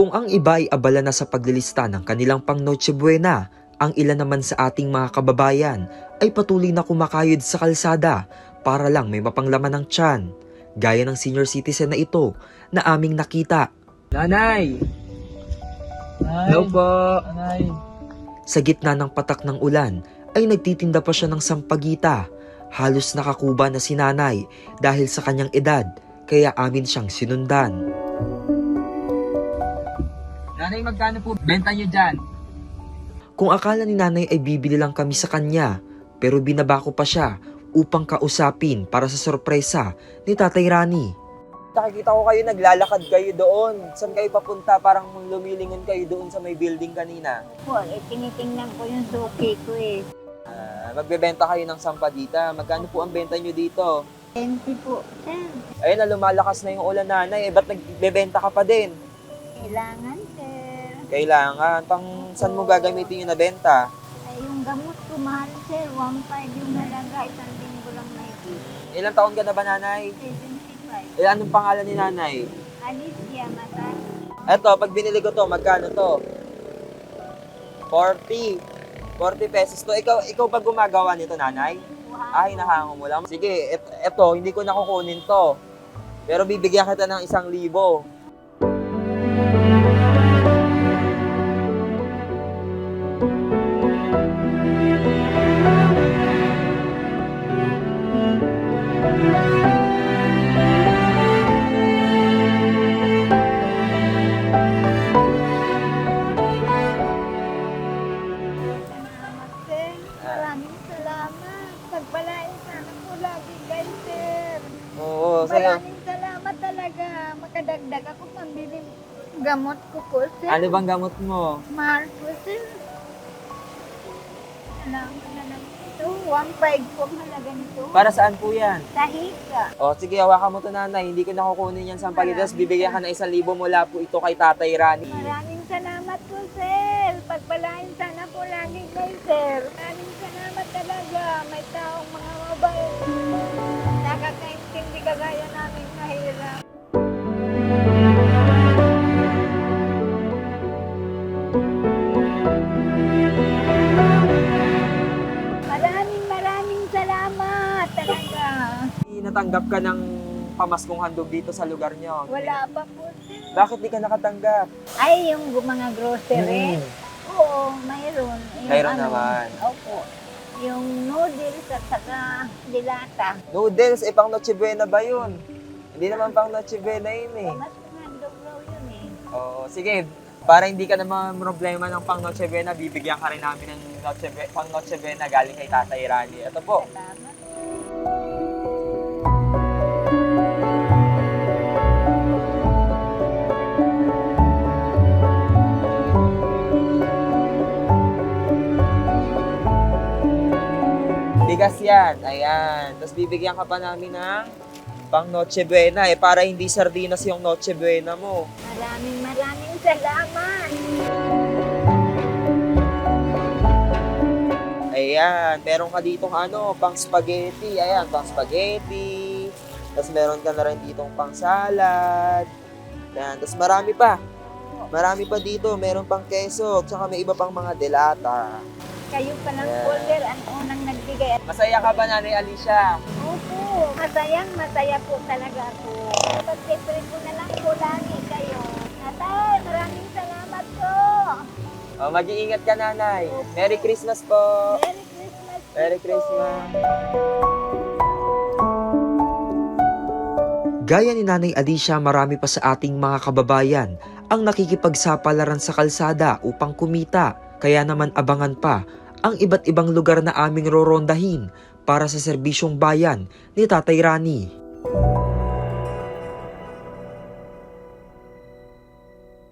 Kung ang iba ay abala na sa paglilista ng kanilang pang Noche Buena, ang ilan naman sa ating mga kababayan ay patuloy na kumakayod sa kalsada para lang may mapanglaman ng tiyan. Gaya ng senior citizen na ito na aming nakita. Nanay! Hello po! Nanay! Sa gitna ng patak ng ulan ay nagtitinda pa siya ng sampagita. Halos nakakuba na si nanay dahil sa kanyang edad, kaya amin siyang sinundan. Nanay, magkano po benta nyo dyan? Kung akala ni nanay ay bibili lang kami sa kanya, pero binaba ko pa siya upang kausapin para sa sorpresa ni Tatay Rani. Nakikita ko kayo, naglalakad kayo doon. Saan kayo papunta? Parang lumilingon kayo doon sa may building kanina. Po, tinitingnan ko yung suki ko eh. Magbebenta kayo ng sampagita. Magkano po ang benta nyo dito? 20 po, sir. Ayun na, lumalakas na yung ulan, nanay. Ba't nagbebenta ka pa din? Kailangan, sir. Kailangan. Saan mo gagamitin yung nabenta? Ay, yung gamot ko, mahal, sir. 1.5 yung halaga. Isang linggo lang may Ilang taon ka na ba, nanay? 75. Anong pangalan ni nanay? Alicia Mata. Eto, pag binili ko to, magkano to? 40 pesos to. Ikaw ba gumagawa nito, nanay? Ay, nahango mo lang. Sige, eto, hindi ko nakukunin to. Pero bibigyan kita ng 1,000. Salamat, sir. Maraming salamat. Pagpalain sana po lagi kayo, sir. Oo, sa'yo. Maraming salamat talaga. Makadagdag ako pambili gamot ko po, sir. Ano bang gamot mo? Mahal po, sir. Salamat na lang ito. 1.5 po ang halaga nito. Para saan po yan? Sa hika. O, sige, hawakan mo to, nanay. Hindi ko nakukunin yan sa pagitas. Bibigyan ka ng 1,000 mula po ito kay Tatay Rani. Maraming salamat po, sir. Pagpalain sana po lagi kayo, sir. Maraming salamat talaga. May taong mga mabait. Nakakaintindi kagaya namin mahirap. Maraming salamat talaga. Natanggap ka ng pamaskong handog dito sa lugar nyo. Wala pa po, sir. Bakit di ka nakatanggap? Ay, yung mga grocery. Oo, mayroon. Yung Mayroon naman. Opo. Yung noodles at saka dilata. Noodles, pang Noche Buena ba yun? Hindi naman pang Noche Buena yun eh. Mas handog raw yun eh. Oo, sige. Para hindi ka naman problema ng pang Noche Buena, bibigyan ka rin namin ng pang Noche Buena galing kay Tatay Rani. Ito po. Salamat. Bigas yan. Ayan. Tapos bibigyan ka pa namin ng pang Noche Buena para hindi sardinas yung Noche Buena mo. Maraming salamat. Ayan. Meron ka ditong pang spaghetti. Ayan, pang spaghetti. Tapos meron ka na rin ditong pang salad. Ayan. Tapos marami pa. Marami pa dito. Meron pang keso. Tsaka may iba pang mga delata. Kayo pa lang po, sir, ang unang nagbigay. Masaya ka ba, Nanay Alicia? Opo, masaya po talaga ako. Pag-sipre ko na lang po lagi kayo. Tatay, maraming salamat po. Oh, mag-iingat ka, Nanay. Merry Christmas po. Merry Christmas po. Merry Christmas. Gaya ni Nanay Alicia, marami pa sa ating mga kababayan ang nakikipagsapalaran sa kalsada upang kumita. Kaya naman abangan pa ang iba't ibang lugar na aming rorondahin para sa serbisyong bayan ni Tatay Rani.